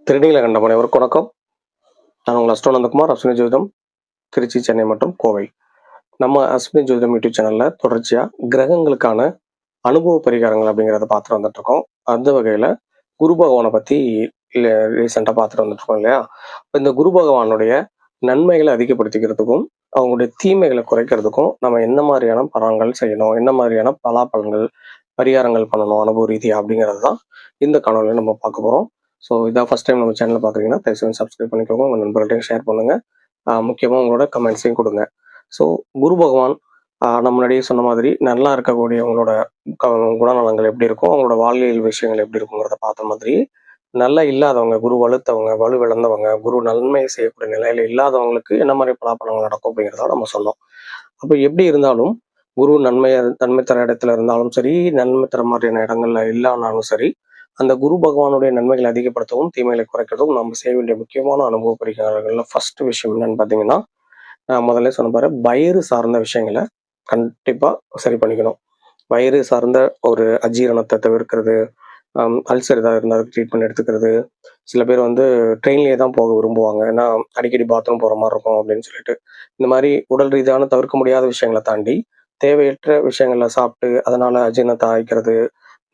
திருநீல கண்டம் அனைவருக்கும் வணக்கம். நான் உங்கள் அஸ்ட்ரோனந்தகுமார், அஸ்வினி ஜோதிடம், திருச்சி, சென்னை மற்றும் கோவை. நம்ம அஸ்வினி ஜோதிடம் யூடியூப் சேனல்ல தொடர்ச்சியா கிரகங்களுக்கான அனுபவ பரிகாரங்கள் அப்படிங்கிறத பார்த்துட்டு வந்துட்டு இருக்கோம். அந்த வகையில குரு பகவானை பத்தி ரீசெண்டா பார்த்துட்டு வந்துட்டு இருக்கோம் இல்லையா? இந்த குரு பகவானுடைய நன்மைகளை அதிகப்படுத்திக்கிறதுக்கும் அவங்களுடைய தீமைகளை குறைக்கிறதுக்கும் நம்ம என்ன மாதிரியான பலன்கள் செய்யணும், என்ன மாதிரியான பலாபலன்கள் பரிகாரங்கள் பண்ணணும் அனுபவ ரீதியா அப்படிங்கிறது தான் இந்த காணொலியை நம்ம பார்க்க போறோம். ஸோ இதான் ஃபர்ஸ்ட் டைம் நம்ம சேனல் பார்க்குறீங்கன்னா தயவுசெய்து சப்ஸ்கிரைப் பண்ணிக்கோங்க, உங்கள் நண்பர்கள்ட்டையும் ஷேர் பண்ணுங்க. முக்கியமாக உங்களோட கமெண்ட்ஸையும் கொடுங்க. ஸோ குரு பகவான் நம்ம முன்னாடியே சொன்ன மாதிரி நல்லா இருக்கக்கூடிய அவங்களோட குணநலங்கள் எப்படி இருக்கும், அவங்களோட வாழ்வியல் விஷயங்கள் எப்படி இருக்குங்கிறத பார்த்த மாதிரி நல்லா இல்லாதவங்க, குரு வலுத்தவங்க, வலுவிழந்தவங்க, குரு நன்மை செய்யக்கூடிய நிலையில இல்லாதவங்களுக்கு என்ன மாதிரி பலாபலங்கள் நடக்கும் அப்படிங்கிறத நம்ம சொன்னோம். அப்போ எப்படி இருந்தாலும் குரு நன்மை தர இடத்துல இருந்தாலும் சரி, நன்மை தர மாதிரியான இடங்கள்ல இல்லைனாலும் சரி, அந்த குரு பகவானுடைய நன்மைகளை அதிகப்படுத்தவும் தீமைகளை குறைக்கிறதும் நம்ம செய்ய வேண்டிய முக்கியமான அனுபவ பரிகாரங்கள்ல ஃபர்ஸ்ட் விஷயம் என்னன்னு பார்த்தீங்கன்னா, முதல்ல சொன்ன பாரு, வயிறு சார்ந்த விஷயங்களை கண்டிப்பா சரி பண்ணிக்கணும். வயிறு சார்ந்த ஒரு அஜீரணத்தை தவிர்க்கிறது, அல்சர் ஏதாவது இருந்தால் ட்ரீட்மெண்ட் எடுத்துக்கிறது. சில பேர் வந்து ட்ரெயின்லேயே தான் போக விரும்புவாங்க, ஏன்னா அடிக்கடி பாத்ரூம் போகிற மாதிரி இருக்கும் அப்படின்னு சொல்லிட்டு. இந்த மாதிரி உடல் ரீதியான தவிர்க்க முடியாத விஷயங்களை தாண்டி தேவையற்ற விஷயங்களை சாப்பிட்டு அதனால அஜீரணத்தை ஆய்க்கிறது,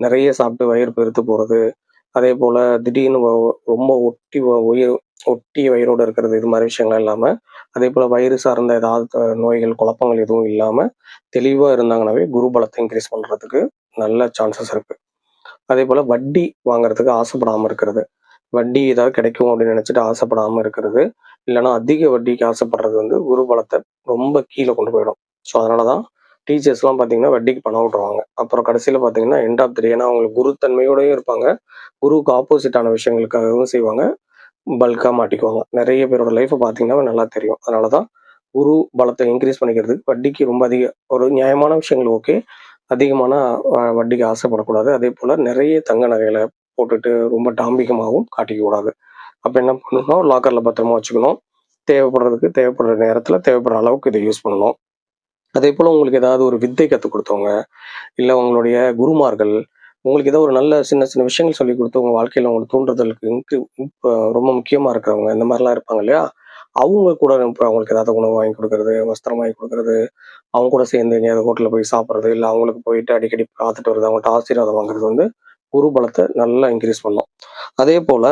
நிறைய சாப்பிட்டு வயிறு பெருத்து போகிறது, அதே போல் திடீர்னு ரொம்ப ஒட்டிய வயிறோடு இருக்கிறது, இது மாதிரி விஷயங்கள்லாம் இல்லாமல், அதே போல் வயிறு சார்ந்த ஏதாவது நோய்கள் குழப்பங்கள் எதுவும் இல்லாமல் தெளிவாக இருந்தாங்கன்னாவே குரு பலத்தை இன்க்ரீஸ் பண்ணுறதுக்கு நல்ல சான்சஸ் இருக்குது. அதே போல் வட்டி வாங்குறதுக்கு ஆசைப்படாமல் இருக்கிறது, வட்டி ஏதாவது கிடைக்கும் அப்படின்னு நினச்சிட்டு ஆசைப்படாமல் இருக்கிறது, இல்லைன்னா அதிக வட்டிக்கு ஆசைப்படுறது வந்து குரு பலத்தை ரொம்ப கீழே கொண்டு போயிடும். ஸோ அதனால தான் டீச்சர்ஸ்லாம் பார்த்தீங்கன்னா வட்டிக்கு பணம் விட்ருவாங்க. அப்புறம் கடைசியில் பார்த்தீங்கன்னா எண்ட் ஆஃப் தி டே, ஏன்னா அவங்களுக்கு குரு தன்மையோடயும் இருப்பாங்க, குருவுக்கு ஆப்போசிட்டான விஷயங்களுக்காகவும் செய்வாங்க, பல்காக மாட்டிக்குவாங்க. நிறைய பேரோட லைஃப்பை பார்த்தீங்கன்னா நல்லா தெரியும். அதனால தான் குரு பலத்தை இன்க்ரீஸ் பண்ணிக்கிறதுக்கு வட்டிக்கு ரொம்ப ஒரு நியாயமான விஷயங்கள் ஓகே, அதிகமான வட்டிக்கு ஆசைப்படக்கூடாது. அதே போல் நிறைய தங்க நகைகளை போட்டுட்டு ரொம்ப டாம்பிகமாகவும் காட்டிக்க கூடாது. அப்போ என்ன பண்ணணும், லாக்கரில் பத்திரமா வச்சுக்கணும். தேவைப்படுற நேரத்தில் தேவைப்படுற அளவுக்கு இதை யூஸ் பண்ணணும். அதே போல் உங்களுக்கு ஏதாவது ஒரு வித்தை கற்றுக் கொடுத்தவங்க, இல்லை உங்களுடைய குருமார்கள் உங்களுக்கு ஏதோ ஒரு நல்ல சின்ன சின்ன விஷயங்கள் சொல்லி கொடுத்து உங்கள் வாழ்க்கையில் உங்களுக்கு தூண்டுறதுக்கு இப்போ ரொம்ப முக்கியமாக இருக்கிறவங்க, இந்த மாதிரிலாம் இருப்பாங்க இல்லையா? அவங்க கூட அவங்களுக்கு ஏதாவது உணவு வாங்கி கொடுக்கறது, வஸ்திரம் வாங்கி கொடுக்கறது, அவங்க கூட சேர்ந்து எங்கேயாவது ஹோட்டலில் போய் சாப்பிட்றது, இல்லை அவங்களுக்கு போயிட்டு அடிக்கடி பார்த்துட்டு வருது, அவங்கள்ட்ட ஆசீர்வாதம் வாங்குறது வந்து குரு பலத்தை நல்லா இன்க்ரீஸ் பண்ணும். அதே போல்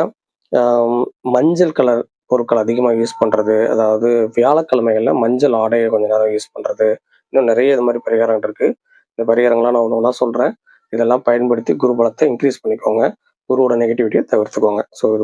மஞ்சள் கலர் பொருட்கள் அதிகமாக யூஸ் பண்ணுறது, அதாவது வியாழக்கிழமைகளில் மஞ்சள் ஆடையை கொஞ்ச நேரம் யூஸ் பண்ணுறது, இன்னும் நிறைய இது மாதிரி பரிகாரங்கள் இருக்குது. இந்த பரிகாரங்கள்லாம் நான் ஒன்று ஒன்றா சொல்கிறேன். இதெல்லாம் பயன்படுத்தி குரு பலத்தை இன்க்ரீஸ் பண்ணிக்கோங்க, குருவோட நெகட்டிவிட்டியை தவிர்த்துக்கோங்க. ஸோ இது